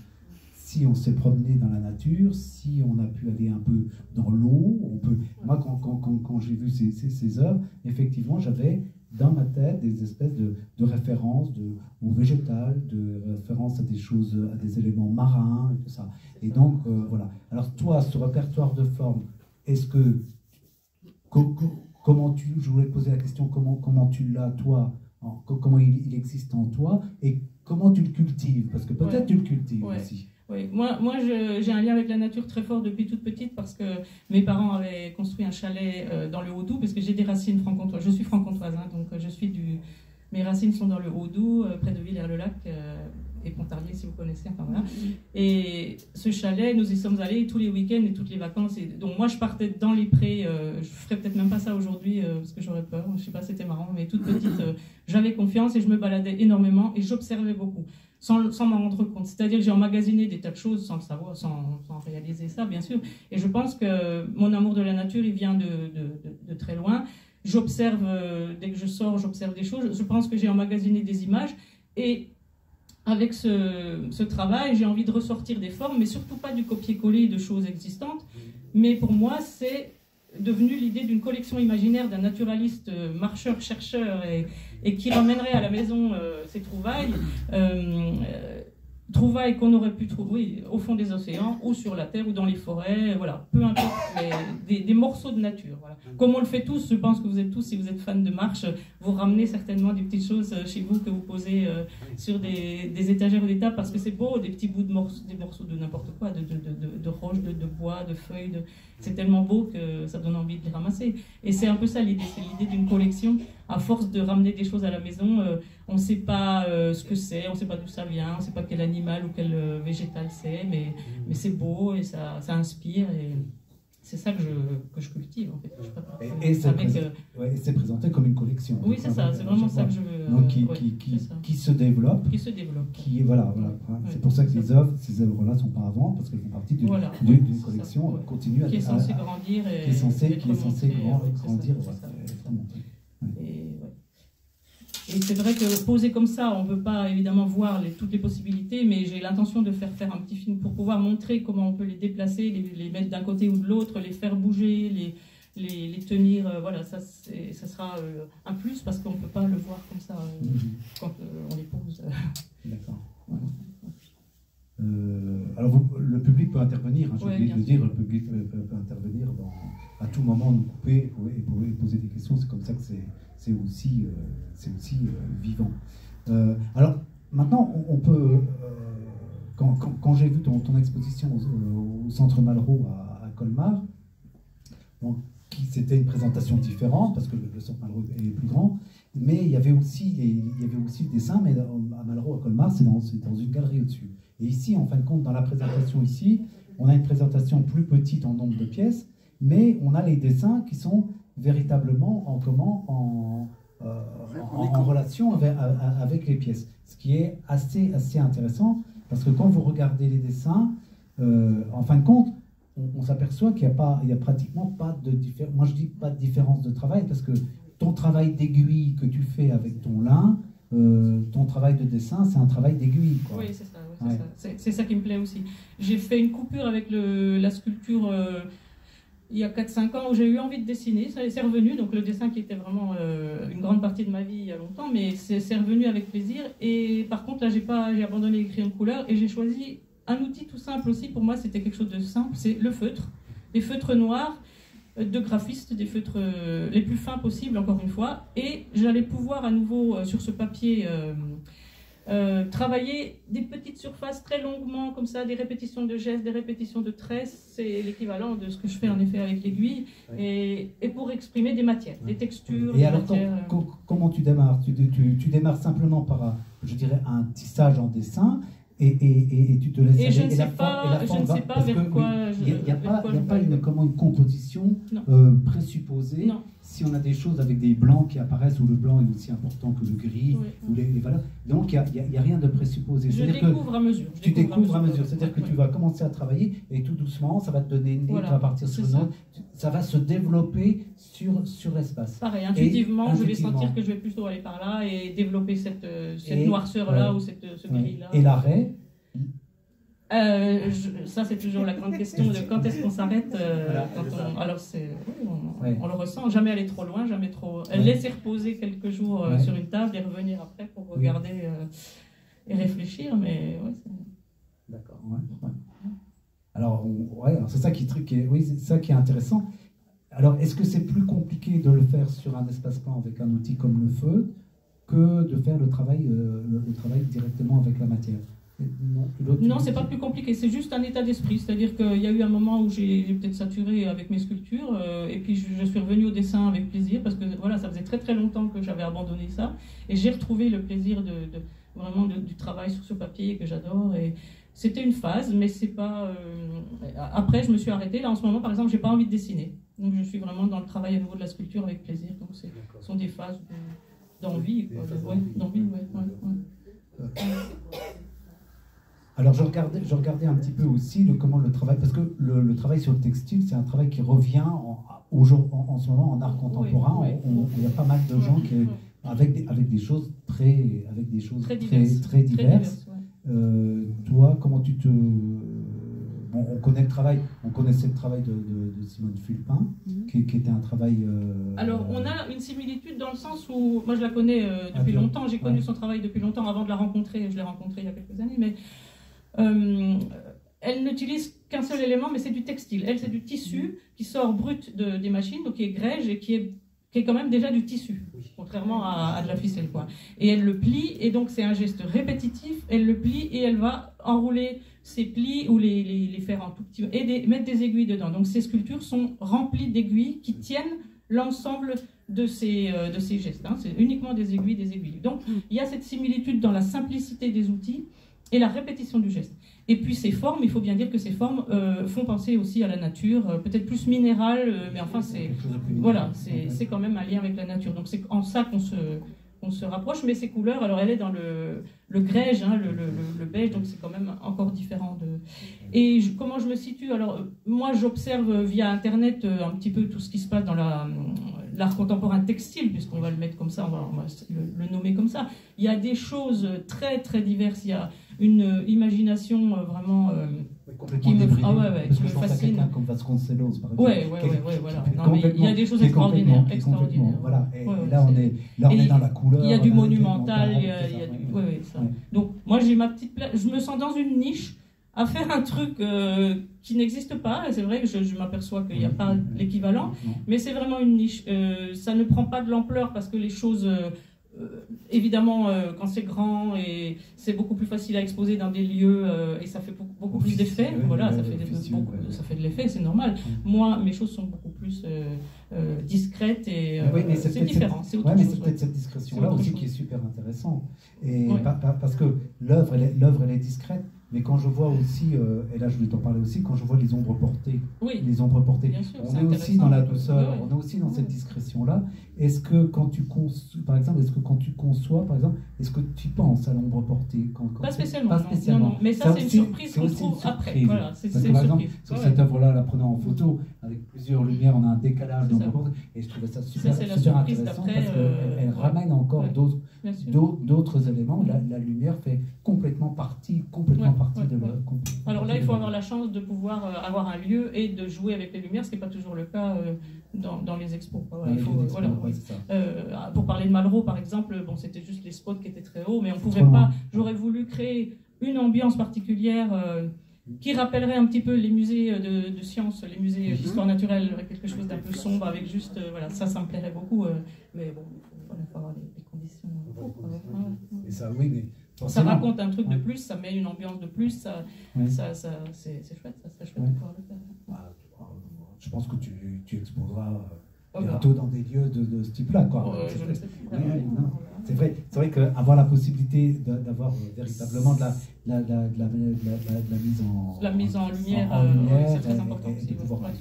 Si on s'est promené dans la nature, si on a pu aller un peu dans l'eau, on peut... Moi, quand j'ai vu ces œuvres, effectivement, j'avais dans ma tête des espèces de références au végétal, de références à des choses, à des éléments marins et tout ça. Et donc, voilà. Alors toi, ce répertoire de forme, est-ce que... je voulais te poser la question, comment tu l'as, toi, comment il existe en toi, et comment tu le cultives? Parce que peut-être tu le cultives aussi. Oui, moi j'ai un lien avec la nature très fort depuis toute petite parce que mes parents avaient construit un chalet dans le Haut-Doubs, parce que j'ai des racines franc-comtoises. Je suis franc-comtoise, donc mes racines sont dans le Haut-Doubs, près de Villers-le-Lac et Pontarlier, si vous connaissez. Enfin, voilà. Et ce chalet, nous y sommes allés tous les week-ends et toutes les vacances. Et donc moi, je partais dans les prés. Je ferais peut-être même pas ça aujourd'hui parce que j'aurais peur. Je sais pas, c'était marrant, mais toute petite, j'avais confiance et je me baladais énormément et j'observais beaucoup. Sans m'en rendre compte. C'est-à-dire que j'ai emmagasiné des tas de choses sans le savoir, sans réaliser ça, bien sûr. Et je pense que mon amour de la nature, il vient de très loin. J'observe, dès que je sors, j'observe des choses. Je pense que j'ai emmagasiné des images. Et avec ce travail, j'ai envie de ressortir des formes, mais surtout pas du copier-coller de choses existantes. Mais pour moi, c'est devenu l'idée d'une collection imaginaire d'un naturaliste marcheur, chercheur et qui ramènerait à la maison ses trouvailles. Trouvailles qu'on aurait pu trouver au fond des océans, ou sur la terre, ou dans les forêts, voilà, peu importe, des morceaux de nature. Voilà. Comme on le fait tous, je pense que vous êtes tous, si vous êtes fans de marche, vous ramenez certainement des petites choses chez vous que vous posez sur des étagères ou des tables, parce que c'est beau, des petits bouts de des morceaux de n'importe quoi, de roches, de bois, de feuilles, c'est tellement beau que ça donne envie de les ramasser. Et c'est un peu ça l'idée, c'est l'idée d'une collection. À force de ramener des choses à la maison, on ne sait pas ce que c'est, on ne sait pas d'où ça vient, on ne sait pas quel animal ou quel végétal c'est, mais c'est beau et ça inspire. Et c'est ça que je cultive, en fait. Et c'est présenté comme une collection. Oui, c'est ça, c'est vraiment ça que je veux. Donc qui se développe. Qui se développe. Voilà. C'est pour ça que ces œuvres-là ne sont pas à vendre, parce qu'elles font partie d'une collection continue qui est censée grandir. Qui est censée grandir. Et c'est vrai que posé comme ça, on ne peut pas évidemment voir toutes les possibilités, mais j'ai l'intention de faire un petit film pour pouvoir montrer comment on peut les déplacer, les mettre d'un côté ou de l'autre, les faire bouger, les tenir. Voilà, ça sera un plus parce qu'on ne peut pas le voir comme ça quand on les pose. D'accord. Voilà. Alors le public peut intervenir, j'ai oublié de dire, le public peut intervenir à tout moment, nous couper et poser des questions, c'est comme ça que c'est aussi vivant. Alors maintenant, on peut, quand j'ai vu ton exposition au Centre Malraux à Colmar, c'était une présentation différente parce que le Centre Malraux est plus grand, mais il y avait aussi le dessin, mais à Malraux, à Colmar, c'est dans une galerie au-dessus. Et ici, en fin de compte, dans la présentation ici, on a une présentation plus petite en nombre de pièces, mais on a les dessins qui sont véritablement en relation avec les pièces. Ce qui est assez intéressant, parce que quand vous regardez les dessins, en fin de compte, on s'aperçoit qu'il n'y a pratiquement pas de différence. Moi, je dis pas de différence de travail, parce que ton travail d'aiguille que tu fais avec ton lin, ton travail de dessin, c'est un travail d'aiguille. Oui, c'est ça. C'est ça qui me plaît aussi. J'ai fait une coupure avec la sculpture il y a 4-5 ans où j'ai eu envie de dessiner. Ça c'est revenu, donc le dessin qui était vraiment une grande partie de ma vie il y a longtemps, mais c'est revenu avec plaisir. Et par contre, là, j'ai abandonné les crayons de couleur et j'ai choisi un outil tout simple aussi. Pour moi, c'était quelque chose de simple, c'est le feutre. Des feutres noirs de graphistes, des feutres les plus fins possibles, encore une fois. Et j'allais pouvoir à nouveau, sur ce papier, travailler des petites surfaces très longuement, comme ça, des répétitions de gestes, des répétitions de traits. C'est l'équivalent de ce que je fais en effet avec l'aiguille. Et pour exprimer des matières, des textures. Et alors, comment tu démarres tu démarres simplement par, je dirais, un tissage en dessin. Et tu te laisses aller. Et je ne sais pas vers quoi. Il n'y a pas une composition présupposée. Non. Si on a des choses avec des blancs qui apparaissent, où le blanc est aussi important que le gris, ou les valeurs. Donc il n'y a rien de présupposé. Je découvre à mesure. Tu découvres à mesure. C'est-à-dire que tu vas commencer à travailler et tout doucement, ça va te donner une idée, tu vas partir sur une autre. Ça va se développer sur l'espace. Pareil, intuitivement, je vais sentir que je vais plutôt aller par là et développer cette noirceur-là ou ce gris-là. Et l'arrêt ça, c'est toujours la grande question de quand est-ce qu'on s'arrête. Alors, on le ressent, jamais aller trop loin, jamais trop. Laisser reposer quelques jours sur une table et revenir après pour regarder et réfléchir. Mais d'accord. Alors, c'est ça qui c'est ça qui est intéressant. Alors, est-ce que c'est plus compliqué de le faire sur un espace-plan avec un outil comme le feu que de faire le travail directement avec la matière? Non, c'est pas plus compliqué, c'est juste un état d'esprit. C'est-à-dire qu'il y a eu un moment où j'ai peut-être saturé avec mes sculptures, et puis je suis revenue au dessin avec plaisir, parce que voilà, ça faisait très très longtemps que j'avais abandonné ça, et j'ai retrouvé le plaisir vraiment du travail sur ce papier que j'adore. Et c'était une phase, mais c'est pas. Après, je me suis arrêtée. Là, en ce moment, par exemple, j'ai pas envie de dessiner, donc je suis vraiment dans le travail à nouveau de la sculpture avec plaisir. Donc, ce sont des phases d'envie, Alors je regardais un petit peu aussi comment le travail, parce que le travail sur le textile, c'est un travail qui revient en ce moment en art contemporain. Il y a pas mal de gens avec des choses très diverses. Toi, comment tu te... Bon, on connaissait le travail de Simone Fulpin, qui était un travail... Alors, on a une similitude dans le sens où, moi je la connais depuis longtemps, j'ai connu son travail depuis longtemps avant de la rencontrer, je l'ai rencontrée il y a quelques années, mais elle n'utilise qu'un seul élément, mais c'est du textile. Elle, c'est du tissu qui sort brut des machines, donc qui est grège et qui est quand même déjà du tissu, contrairement à de la ficelle, quoi. Et elle le plie, et donc c'est un geste répétitif, elle le plie et elle va enrouler ses plis ou les faire en tout petit, et mettre des aiguilles dedans. Donc ces sculptures sont remplies d'aiguilles qui tiennent l'ensemble de ces gestes. Hein. C'est uniquement des aiguilles. Donc il y a cette similitude dans la simplicité des outils et la répétition du geste. Et puis ces formes, il faut bien dire que ces formes font penser aussi à la nature, peut-être plus minérale, mais enfin c'est quand même un lien avec la nature. Donc c'est en ça qu'on se rapproche, mais ces couleurs, alors elle est dans le grège, hein, le beige, donc c'est quand même encore différent. Et comment je me situe? Alors moi j'observe via Internet un petit peu tout ce qui se passe dans l'art contemporain textile, puisqu'on va le mettre comme ça, on va le nommer comme ça. Il y a des choses très très diverses, il y a une imagination vraiment qui me fascine. Comme Vasconcelos, par exemple. Ouais, voilà. Non, mais il y a des choses extraordinaires. Voilà. Et là, on est dans la couleur. Il y a du monumental, il y a du... ça. Donc, moi, j'ai ma petite place. Je me sens dans une niche à faire un truc qui n'existe pas. Et c'est vrai que je m'aperçois qu'il n'y a pas l'équivalent. Mais c'est vraiment une niche. Ça ne prend pas de l'ampleur parce que les choses... évidemment, quand c'est grand, et c'est beaucoup plus facile à exposer dans des lieux et ça fait beaucoup plus d'effet. Voilà, ça fait de l'effet, c'est normal. Moi, mes choses sont beaucoup plus discrètes et c'est différent. C'est autre chose. C'est peut-être cette discrétion-là aussi qui est super intéressante. Et parce que l'œuvre, elle est discrète. Mais quand je vois aussi, et là je vais t'en parler aussi, quand je vois les ombres portées, bien sûr, on est aussi dans la douceur, on est aussi dans cette discrétion-là. Est-ce que quand tu conçois, par exemple, est-ce que tu penses à l'ombre portée Pas spécialement. Non. Mais ça c'est une surprise qu'on trouve après. Voilà, c'est parce que par exemple, sur cette œuvre-là, la prenant en photo, avec plusieurs lumières, on a un décalage d'ombre portée, et je trouvais ça super intéressant parce qu'elle ramène encore d'autres éléments. La lumière fait complètement partie de l'œuvre. Alors là, il faut avoir la chance de pouvoir avoir un lieu et de jouer avec les lumières, ce qui n'est pas toujours le cas dans les expos. Pour parler de Malraux, par exemple, bon, c'était juste les spots qui étaient très hauts, mais on pouvait pas. J'aurais voulu créer une ambiance particulière qui rappellerait un petit peu les musées de sciences, les musées d'histoire naturelle, avec quelque chose d'un peu sombre, avec juste, ça me plairait beaucoup. Mais bon, il faut avoir les conditions. Et ça, oui, mais ça raconte un truc de plus, ça met une ambiance de plus, c'est chouette, ça serait chouette de pouvoir le faire. Je pense que tu exposeras bientôt dans des lieux de ce type-là, quoi. C'est vrai qu'avoir la possibilité d'avoir véritablement de la mise en lumière, c'est très important et de pouvoir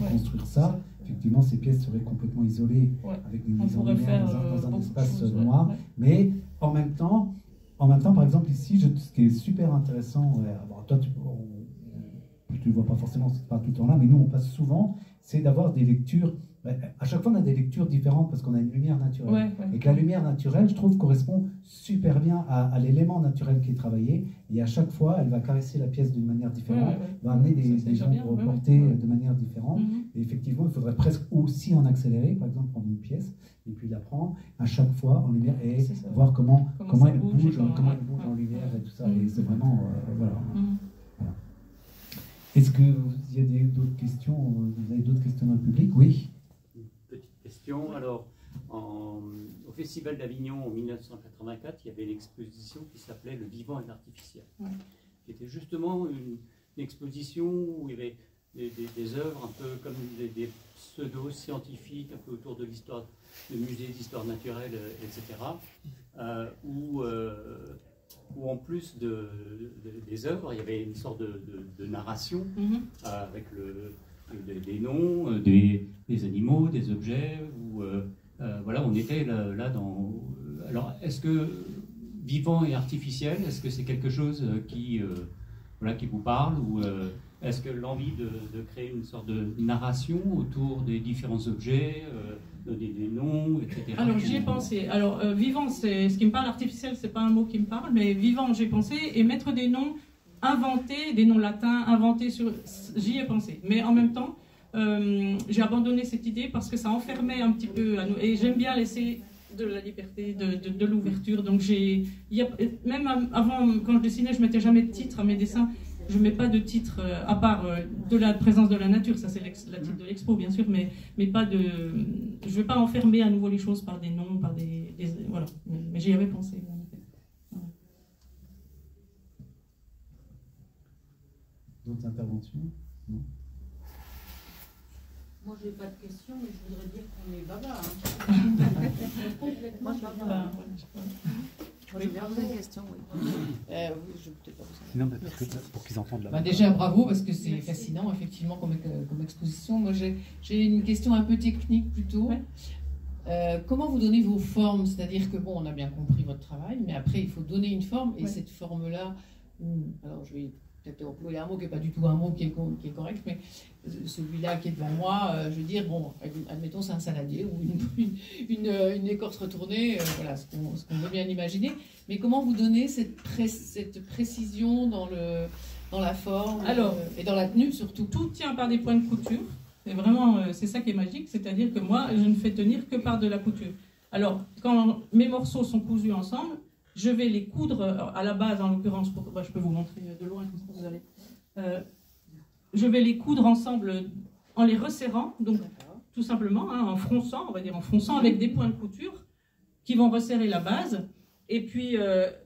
construire ça. Effectivement, ces pièces seraient complètement isolées avec une mise en lumière dans un espace noir, mais en même temps, par exemple, ici, ce qui est super intéressant, toi, tu ne le vois pas forcément, c'est pas tout le temps là, mais nous, on passe souvent, c'est d'avoir des lectures. À chaque fois, on a des lectures différentes parce qu'on a une lumière naturelle. Et que la lumière naturelle, je trouve, correspond super bien à l'élément naturel qui est travaillé. Et à chaque fois, elle va caresser la pièce d'une manière différente, va amener des ombres portées de manière différente. Et effectivement, il faudrait presque aussi en accélérer, par exemple, prendre une pièce et puis la prendre à chaque fois en lumière et voir comment elle bouge en lumière et tout ça. Et c'est vraiment... voilà. Est-ce qu'il y a d'autres questions? Vous avez d'autres questions dans le public? Oui. Petite question. Alors, au Festival d'Avignon en 1984, il y avait une exposition qui s'appelait Le vivant et l'artificiel, qui était justement une exposition où il y avait des œuvres un peu comme des pseudo-scientifiques, un peu autour de l'histoire, de musées d'histoire naturelle, etc., où en plus des œuvres, il y avait une sorte de narration avec des noms, des animaux, des objets. Voilà, on était là dans. Alors, est-ce que vivant et artificiel, est-ce que c'est quelque chose qui vous parle ou Est-ce que l'envie de créer une sorte de narration autour des différents objets, donner des noms, etc. Alors j'y ai pensé. Alors vivant, c'est ce qui me parle. Artificiel, c'est pas un mot qui me parle, mais vivant, j'ai pensé, et mettre des noms inventés, des noms latins inventés sur. J'y ai pensé. Mais en même temps, j'ai abandonné cette idée parce que ça enfermait un petit peu à nous. Et j'aime bien laisser de la liberté, de l'ouverture. Donc même avant, quand je dessinais, je mettais jamais de titre à mes dessins. Je ne mets pas de titre, à part de la présence de la nature, ça c'est la titre de l'expo bien sûr, mais pas de... Je ne veux pas enfermer à nouveau les choses par des noms, par des voilà, mais j'y avais pensé. Voilà. D'autres interventions? Non. Moi, je n'ai pas de questions, mais je voudrais dire qu'on est baba. Hein. Complètement baba. Je vais poser une question, oui. Je vais peut-être pas vous Non, mais parce que, pour qu'ils entendent là. Déjà, bravo, parce que c'est fascinant, effectivement, comme exposition. Moi, j'ai une question un peu technique, plutôt. Ouais. Comment vous donnez vos formes? C'est-à-dire que, bon, on a bien compris votre travail, mais après, il faut donner une forme, et cette forme-là, alors je vais peut-être employer un mot qui n'est pas du tout un mot qui est correct, mais celui-là qui est devant moi, je veux dire, bon, admettons, c'est un saladier ou une écorce retournée, voilà, ce qu'on veut bien imaginer. Mais comment vous donnez cette précision dans la forme et dans la tenue, surtout? Tout tient par des points de couture. C'est vraiment, c'est ça qui est magique, c'est-à-dire que moi, je ne fais tenir que par de la couture. Alors, quand mes morceaux sont cousus ensemble, je vais les coudre à la base, en l'occurrence, je peux vous montrer de loin, comme ça vous allez. Je vais les coudre ensemble en les resserrant, donc tout simplement, hein, en fronçant, on va dire en fronçant avec des points de couture qui vont resserrer la base. Et puis,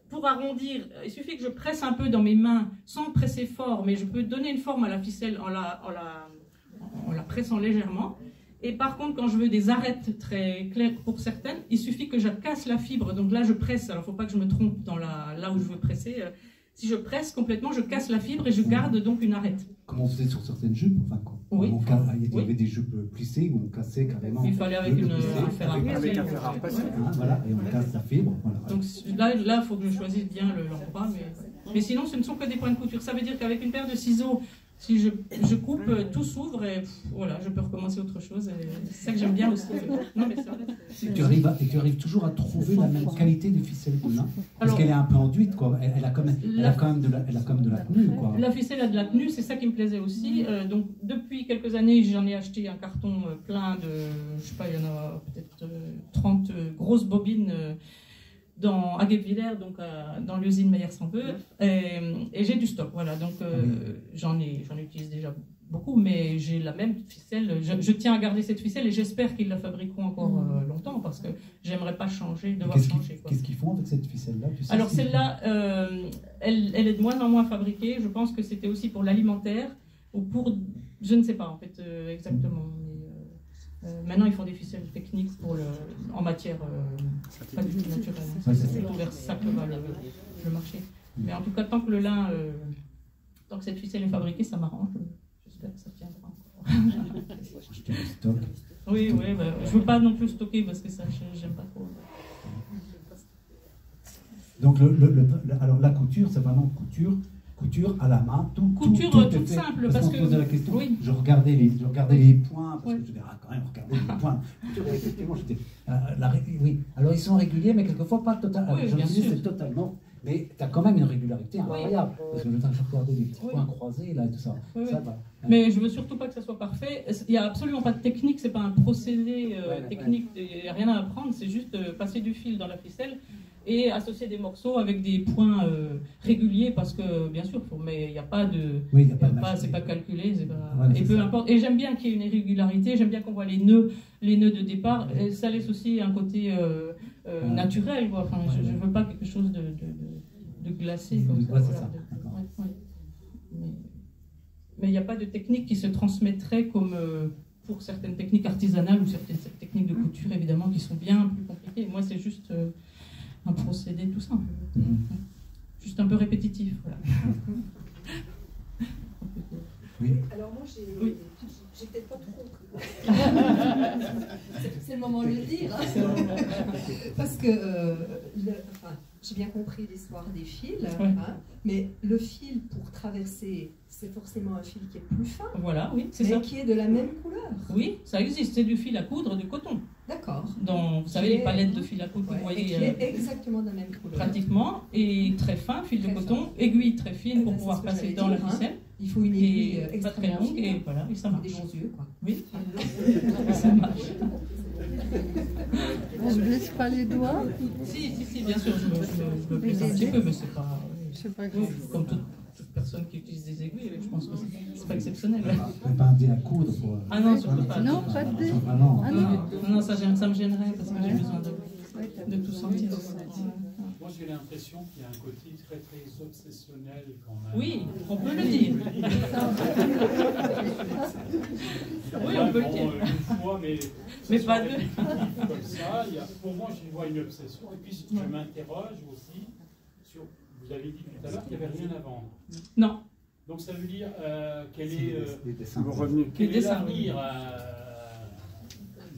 pour arrondir, il suffit que je presse un peu dans mes mains, sans presser fort, mais je peux donner une forme à la ficelle en la pressant légèrement. Et par contre, quand je veux des arêtes très claires pour certaines, il suffit que je casse la fibre. Donc là, je presse. Alors, il ne faut pas que je me trompe dans là où je veux presser. Si je presse complètement, je casse la fibre et je garde donc une arête. Comment on faisait sur certaines jupes? Enfin, oui. Il y avait des jupes plissées où on cassait carrément. Il fallait avec un fer à repasser. Voilà, et on casse la fibre. Voilà. Donc là, il faut que je choisisse bien l'endroit. Mais sinon, ce ne sont que des points de couture. Ça veut dire qu'avec une paire de ciseaux, si je coupe, tout s'ouvre et voilà, je peux recommencer autre chose. C'est ça que j'aime bien aussi. Non, mais tu arrives toujours à trouver la même qualité de ficelle de lin, parce qu'elle est un peu enduite, quoi. Elle a quand même de la tenue, quoi. La ficelle a de la tenue, c'est ça qui me plaisait aussi. Donc depuis quelques années, j'en ai acheté un carton plein de, je sais pas, il y en a peut-être 30 grosses bobines. À Guebwiller, donc dans l'usine Meyer-Sambeuf, et j'ai du stock, voilà, donc j'en utilise déjà beaucoup, mais j'ai la même ficelle, je tiens à garder cette ficelle et j'espère qu'ils la fabriqueront encore longtemps, parce que j'aimerais pas devoir changer. Qu'est-ce qu'ils font avec cette ficelle-là? Alors celle-là, elle est de moins en moins fabriquée, je pense que c'était aussi pour l'alimentaire, ou pour, je ne sais pas en fait exactement, maintenant, ils font des ficelles techniques en matière pas du tout naturelle. C'est plutôt vers ça que va le marché. Mais en tout cas, tant que le lin, tant que cette ficelle est fabriquée, ça m'arrange. J'espère que ça tiendra encore. Oui, je ne veux pas non plus stocker parce que ça, j'aime pas trop. Donc, alors la couture, c'est vraiment couture à la main, couture toute simple, parce que posait la question, oui. je regardais les points, parce que je disais, quand même, regardez les points. Effectivement, j'étais, oui, alors ils sont réguliers, mais quelquefois pas totalement. Oui, je me disais, c'est totalement, mais tu as quand même une régularité incroyable, parce que je t'ai regardé des petits points croisés, là, et tout ça. Oui, ça va. Mais je veux surtout pas que ça soit parfait. Il n'y a absolument pas de technique, c'est pas un procédé technique, il n'y a rien à apprendre, c'est juste passer du fil dans la ficelle et associer des morceaux avec des points réguliers, parce que bien sûr, mais il n'y a pas de, c'est pas calculé, et peu importe. Et j'aime bien qu'il y ait une irrégularité, j'aime bien qu'on voit les nœuds de départ, et ça laisse aussi un côté naturel, quoi. Enfin, je ne veux pas quelque chose de glacé comme ça. Ça. Mais il n'y a pas de technique qui se transmettrait comme pour certaines techniques artisanales ou certaines techniques de couture, évidemment, qui sont bien plus compliquées. Moi, c'est juste un procédé tout simple. Juste un peu répétitif. Voilà. Oui. Alors moi, j'ai peut-être pas trop. C'est le moment de le dire. Hein. Parce que j'ai bien compris l'histoire des fils, Ouais. hein, mais le fil pour traverser, c'est forcément un fil qui est plus fin, Voilà, oui, c'est mais ça. qui est de la même couleur. Oui, ça existe, c'est du fil à coudre de coton. D'accord. Vous savez, Qui les est- palettes de fil à coudre que Ouais, vous et voyez qui est exactement de la même couleur. pratiquement, et très fin, fil de Très coton, fin. aiguille très fine Eh pour ben, pouvoir c'est ce que passer j'allais dans la dire, hein. ficelle. Il faut une aiguille Et pas très extrêmement longue, fine, et voilà, et ça des marche. bons yeux, quoi. Oui, ça marche. On ne blesse pas les doigts. Si, bien sûr, je me blesse un petit peu, mais c'est pas... Je sais pas Oui, comme toute personne qui utilise des aiguilles, je pense que c'est pas exceptionnel. Mais pas un dé à coudre pour. Ah non, surtout pas. Non, pas de dé. Ah non. Ah non. Non, ça me gênerait parce que j'ai besoin de tout sentir. Moi, j'ai l'impression qu'il y a un côté très, très obsessionnel quand même. Oui, on peut le dire. Oui, on peut le dire. Une fois, mais pas deux. Comme ça, pour moi, j'y vois une obsession. Et puis, je m'interroge aussi sur. Vous avez dit tout à l'heure qu'il n'y avait rien à vendre. Non. Donc, ça veut dire quel est les dessins. le revenu, quel Les est dessins, l'avenir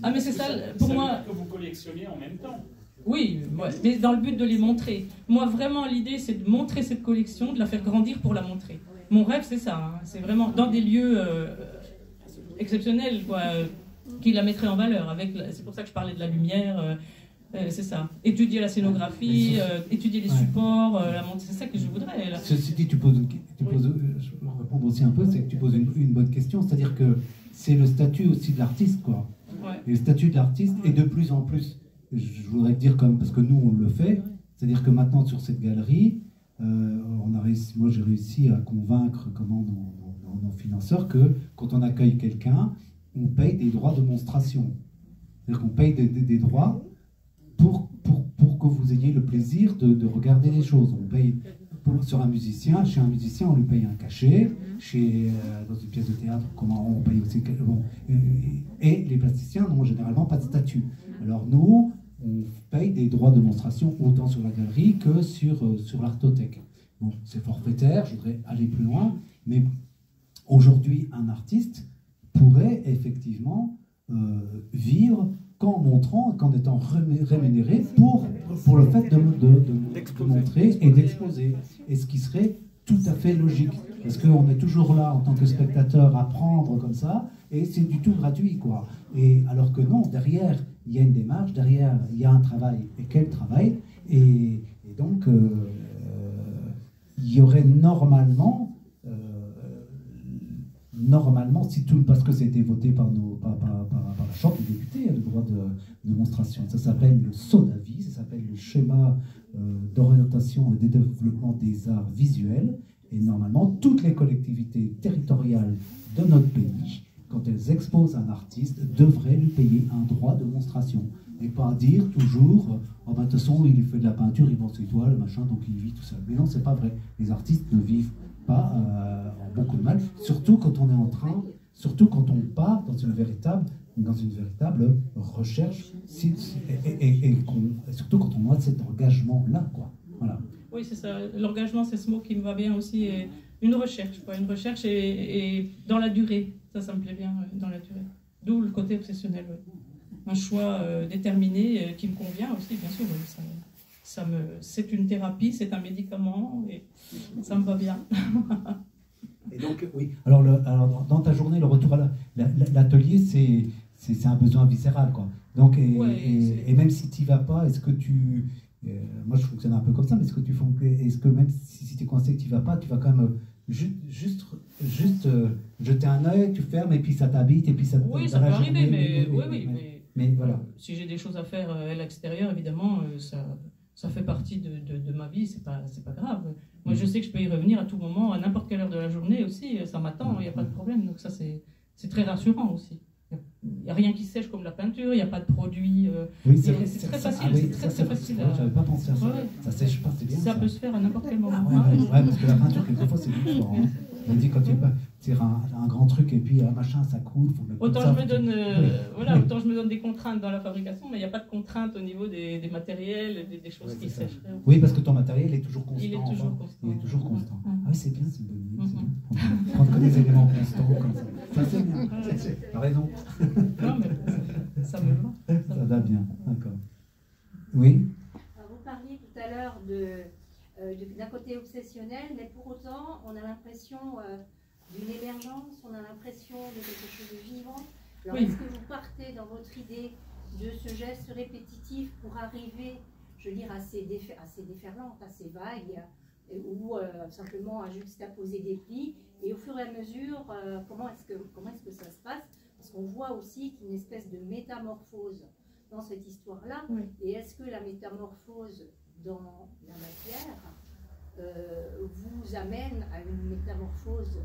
Ah, mais c'est ça, pour moi. Que vous collectionnez en même temps. Oui, ouais, mais dans le but de les montrer. Moi, vraiment, l'idée, c'est de montrer cette collection, de la faire grandir pour la montrer. Mon rêve, c'est ça. Hein. C'est vraiment dans des lieux exceptionnels, quoi, qui la mettraient en valeur. C'est pour ça que je parlais de la lumière. C'est ça. Étudier la scénographie, étudier les supports, la montée. C'est ça que je voudrais. Là. Ceci dit, je peux répondre aussi un peu, c'est que tu poses une bonne question. C'est-à-dire que c'est le statut aussi de l'artiste, quoi. Ouais. Et le statut de l'artiste est de plus en plus. Je voudrais dire comme parce que nous on le fait, c'est-à-dire que maintenant sur cette galerie, moi j'ai réussi à convaincre nos financeurs que quand on accueille quelqu'un, on paye des droits de monstration, c'est-à-dire qu'on paye des droits pour que vous ayez le plaisir de regarder les choses. On paye sur un musicien, chez un musicien on lui paye un cachet, dans une pièce de théâtre comment on paye aussi et les plasticiens n'ont généralement pas de statut. Alors nous, on paye des droits de monstration autant sur la galerie que sur l'artothèque. Bon, c'est forfaitaire, je voudrais aller plus loin, mais aujourd'hui, un artiste pourrait effectivement vivre qu'en montrant, qu'en étant rémunéré pour le fait de montrer et d'exposer. Et ce qui serait tout à fait logique. Parce qu'on est toujours là en tant que spectateur à prendre comme ça, et c'est du tout gratuit, quoi. Et alors que non, derrière, il y a une démarche, derrière, il y a un travail. Et quel travail? Et donc, il y aurait normalement, si tout, parce que c'était voté par la Chambre des députés, le droit de monstration. Ça s'appelle le SODAVI, ça s'appelle le schéma d'orientation et de développement des arts visuels. Et normalement, toutes les collectivités territoriales de notre pays, quand elles exposent un artiste, devraient lui payer un droit de monstration. Et pas dire toujours, oh ben, de toute façon, il fait de la peinture, il vend ses toiles, machin, donc il vit tout seul. Mais non, c'est pas vrai. Les artistes ne vivent pas en beaucoup de mal, surtout quand on est en train, surtout quand on part dans une véritable recherche, et surtout quand on a cet engagement-là, quoi. Voilà. Oui, c'est ça. L'engagement, c'est ce mot qui me va bien aussi. Et une recherche, quoi. Une recherche et dans la durée. Ça me plaît bien, dans la durée. D'où le côté obsessionnel. Ouais. Un choix déterminé qui me convient aussi, bien sûr. C'est une thérapie, c'est un médicament, et ça me va bien. Et donc, oui. Alors, dans ta journée, le retour à l'atelier, c'est un besoin viscéral, quoi. Donc, et même si tu n'y vas pas, est-ce que tu... moi, je fonctionne un peu comme ça, mais est-ce que même si tu es coincé que tu n'y vas pas, tu vas quand même juste jeter un œil, tu fermes, et puis ça t'habite, et puis ça... Oui, ça peut arriver, mais voilà. Si j'ai des choses à faire à l'extérieur, évidemment, ça fait partie de ma vie, c'est pas grave. Moi, je sais que je peux y revenir à tout moment, à n'importe quelle heure de la journée aussi, ça m'attend, il n'y a pas de problème, donc ça, c'est très rassurant aussi. Il n'y a rien qui sèche comme la peinture, il n'y a pas de produit. Oui, c'est très facile. Oui, c'est très facile. J'avais pas pensé à ça. Ouais. Ça sèche pas, c'est bien. Ça peut se faire à n'importe quel moment. Ouais, parce que la peinture, quelquefois, c'est différent. On dit quand tu tires un grand truc et puis un machin, ça coule. Faut mettre Autant ça, je me donne des contraintes dans la fabrication, mais il n'y a pas de contraintes au niveau des matériels, des choses qui sèchent. Oui, parce que ton matériel est toujours constant. Il est toujours constant. Il est toujours constant. Ah oui, c'est bien, c'est une bonne idée. Prendre que des éléments constants comme ça. Ça, c'est bien. T'as raison. Non, mais ça me va. Ça va bien, d'accord. Oui. Alors, vous parliez tout à l'heure de côté obsessionnel, mais pour autant, on a l'impression d'une émergence, on a l'impression de quelque chose de vivant. Alors, est-ce que vous partez dans votre idée de ce geste répétitif pour arriver, je veux dire, assez déferlante, assez vague, ou simplement à juxtaposer des plis, et au fur et à mesure, comment est-ce que ça se passe? Parce qu'on voit aussi qu'il y a une espèce de métamorphose dans cette histoire-là, et est-ce que la métamorphose dans la matière vous amène à une métamorphose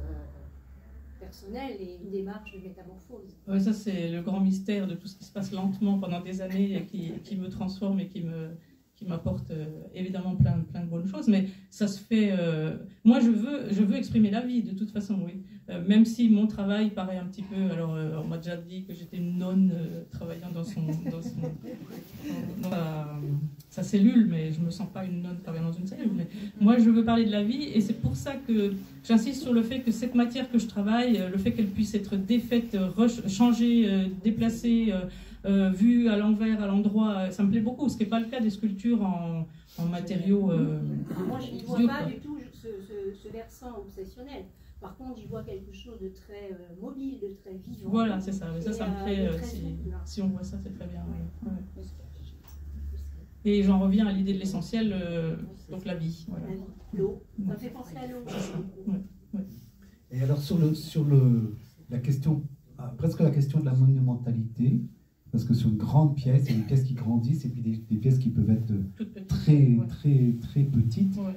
personnelle et une démarche de métamorphose? Oui, ça c'est le grand mystère de tout ce qui se passe lentement pendant des années et qui me transforme et qui m'apporte évidemment plein de bonnes choses, mais ça se fait... moi, je veux exprimer la vie, de toute façon, oui. Même si mon travail paraît un petit peu... Alors, on m'a déjà dit que j'étais une nonne travaillant dans sa cellule, mais je ne me sens pas une nonne travaillant dans une cellule. Mais moi, je veux parler de la vie, et c'est pour ça que j'insiste sur le fait que cette matière que je travaille, le fait qu'elle puisse être défaite, changée, déplacée... vu à l'envers, à l'endroit, ça me plaît beaucoup, ce qui n'est pas le cas des sculptures en matériaux. Moi, je n'y vois pas du tout ce versant obsessionnel. Par contre, j'y vois quelque chose de très mobile, de très vivant. Voilà, c'est ça. Ça me plaît. Si on voit ça, c'est très bien. Ouais. Ouais. Et j'en reviens à l'idée de l'essentiel, donc la vie. Voilà. L'eau. Ça me fait penser à l'eau. Ouais. Et alors, sur la question, presque la question de la monumentalité, parce que sur une grande pièce, il y a des pièces qui grandissent et puis des pièces qui peuvent être très petites. Ouais.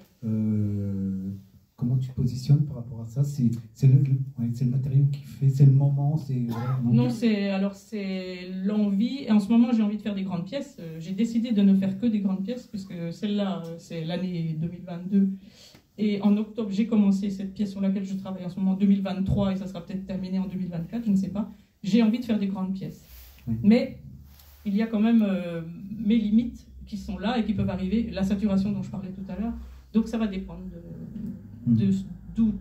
Comment tu te positionnes par rapport à ça? C'est le matériau qui fait, c'est le moment, c'est... Non, c'est l'envie. Et en ce moment, j'ai envie de faire des grandes pièces. J'ai décidé de ne faire que des grandes pièces, puisque celle-là, c'est l'année 2022. Et en octobre, j'ai commencé cette pièce sur laquelle je travaille en ce moment en 2023, et ça sera peut-être terminé en 2024, je ne sais pas. J'ai envie de faire des grandes pièces. Oui. Mais il y a quand même mes limites qui sont là et qui peuvent arriver, la saturation dont je parlais tout à l'heure. Donc ça va dépendre d'où...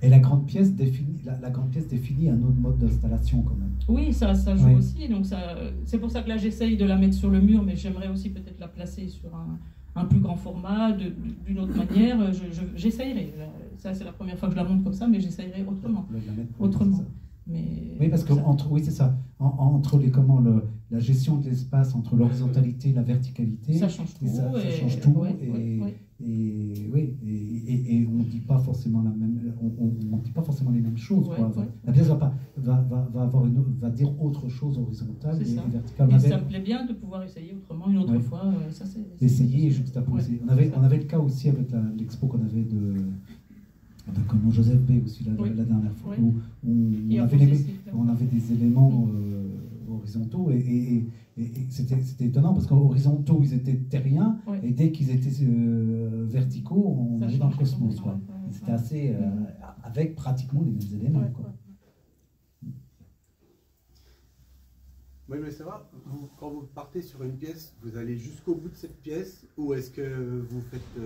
Et la grande pièce définit un autre mode d'installation quand même. Oui, ça joue aussi. Donc c'est pour ça que là j'essaye de la mettre sur le mur, mais j'aimerais aussi peut-être la placer sur un plus grand format, d'une autre manière. J'essayerai. Ça c'est la première fois que je la montre comme ça, mais j'essayerai autrement. Mais oui, parce que c'est ça. Entre la gestion de l'espace, entre l'horizontalité et la verticalité, ça change tout. Ça change tout. Et on ne dit pas forcément les mêmes choses. La pièce va dire autre chose horizontale et verticale. Et ça me plaît bien de pouvoir essayer autrement une autre fois. Essayer et juxtaposer. On avait le cas aussi avec l'expo qu'on avait comme Joseph B aussi la dernière fois, où on avait des éléments horizontaux et c'était étonnant parce qu'horizontaux ils étaient terriens et dès qu'ils étaient verticaux on allait dans le cosmos. C'était assez avec pratiquement les mêmes éléments. Moi je voulais savoir, quand vous partez sur une pièce, vous allez jusqu'au bout de cette pièce ou est-ce que vous faites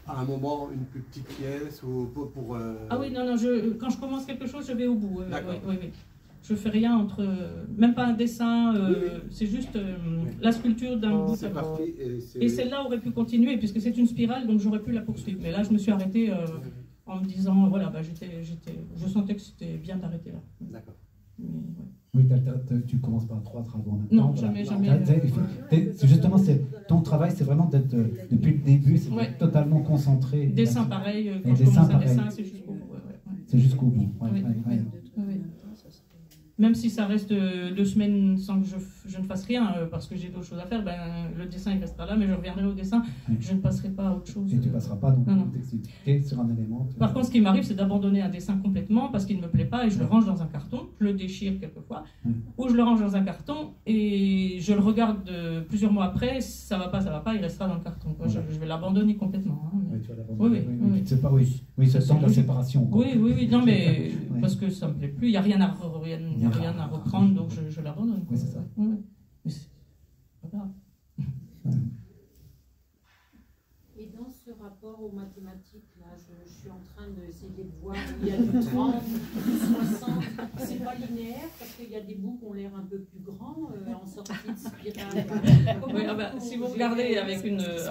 à un moment une plus petite pièce ou pour Ah oui, non, quand je commence quelque chose, je vais au bout. Oui. Je fais rien entre... Même pas un dessin, c'est juste la sculpture d'un bout à l'autre. Et celle-là aurait pu continuer, puisque c'est une spirale, donc j'aurais pu la poursuivre. Mais là, je me suis arrêtée en me disant, voilà, je sentais que c'était bien d'arrêter là. D'accord. Oui, tu commences par 3 travaux en même temps. Non, jamais. Justement, ton travail, c'est vraiment d'être, depuis le début, c'est d'être totalement concentré. Dessin pareil, quand je commence un dessin, c'est jusqu'au bout. C'est jusqu'au bout. Même si ça reste 2 semaines sans que je ne fasse rien, parce que j'ai d'autres choses à faire, le dessin il restera là, mais je reviendrai au dessin, je ne passerai pas à autre chose. Et tu ne passeras pas donc sur un élément. Par contre, ce qui m'arrive, c'est d'abandonner un dessin complètement parce qu'il ne me plaît pas et je le range dans un carton, je le déchire quelquefois, ou je le range dans un carton et je le regarde plusieurs mois après, ça va pas, il restera dans le carton. Je vais l'abandonner complètement. Oui, tu vas l'abandonner. Oui, ça sent la séparation. Oui, non, mais parce que ça ne me plaît plus, il n'y a rien à reprendre, donc je l'abandonne. Oui, c'est ça. Mais c'est pas grave. Et dans ce rapport aux mathématiques, là, je suis en train d'essayer de voir où il y a du 30, du 60. C'est pas linéaire parce qu'il y a des bouts qui ont l'air un peu plus grands. en sortie de spirale. Oui, ah bah, si vous regardez avec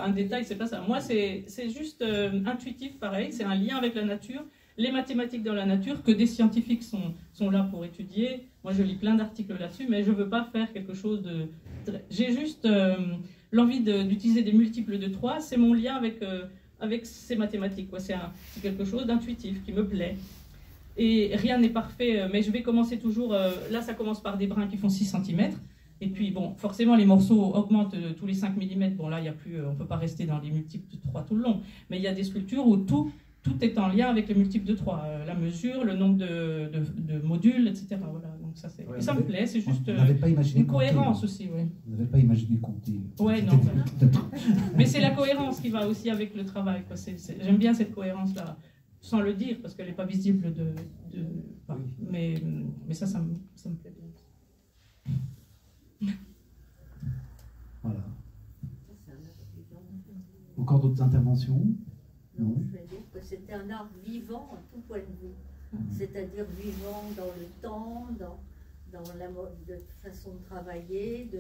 un détail, c'est pas ça. Moi, c'est juste intuitif, pareil. C'est un lien avec la nature. Les mathématiques dans la nature, que des scientifiques sont là pour étudier. Moi, je lis plein d'articles là-dessus, mais je ne veux pas faire quelque chose de... J'ai juste l'envie d'utiliser des multiples de 3. C'est mon lien avec ces mathématiques. C'est quelque chose d'intuitif qui me plaît. Et rien n'est parfait, mais je vais commencer toujours... là, ça commence par des brins qui font 6 cm. Et puis, bon, forcément, les morceaux augmentent tous les 5 mm. Bon, là, il y a plus, on ne peut pas rester dans les multiples de 3 tout le long. Mais il y a des sculptures où tout est en lien avec les multiples de 3. La mesure, le nombre de modules, etc. Voilà, donc ça, ouais, ça me plaît, c'est juste une cohérence compter, aussi. Ouais. On n'avait pas imaginé compter. Ouais, non. Mais c'est la cohérence qui va aussi avec le travail. J'aime bien cette cohérence-là, sans le dire, parce qu'elle n'est pas visible enfin, mais ça me plaît bien. Voilà. Encore d'autres interventions? Non, je vais dire que c'est un art vivant à tout point de vue. C'est-à-dire vivant dans le temps, dans la façon de travailler,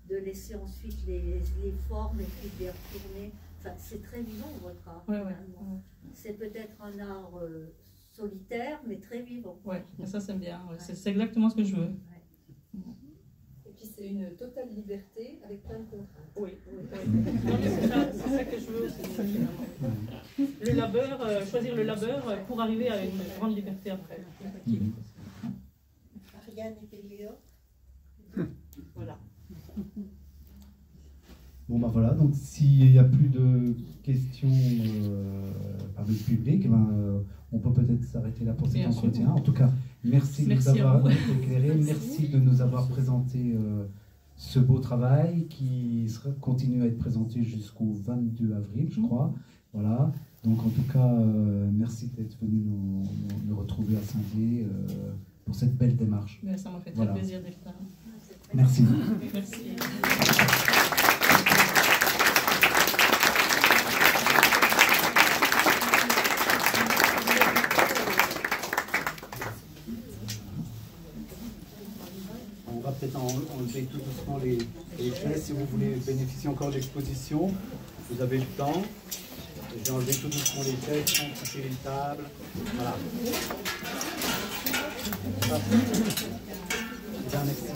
de laisser ensuite les formes et puis de les retourner. Enfin, c'est très vivant votre art. Ouais. C'est peut-être un art solitaire, mais très vivant. Ouais, ça c'est bien. Ouais. C'est exactement ce que je veux. Et puis c'est une totale liberté avec plein de contraintes. Oui. Non, mais c'est ça que je veux aussi. Le labeur, choisir le labeur pour arriver à une grande liberté après. Ariane et Péléo. Voilà. Bon ben voilà, donc s'il n'y a plus de questions parmi le public, on peut peut-être s'arrêter là pour cet entretien. En tout cas, merci de nous avoir éclairés, merci de nous avoir présenté ce beau travail qui continue à être présenté jusqu'au 22 avril, je crois. Voilà, donc en tout cas, merci d'être venu nous retrouver à Saint-Dié pour cette belle démarche. Mais ça m'a fait très plaisir d'être là. Merci. Merci. On va peut-être enlever tout doucement les chaises si vous voulez bénéficier encore de l'exposition. Vous avez le temps. Je vais enlever tout doucement les chaises sans toucher les tables. Voilà. Bien, merci.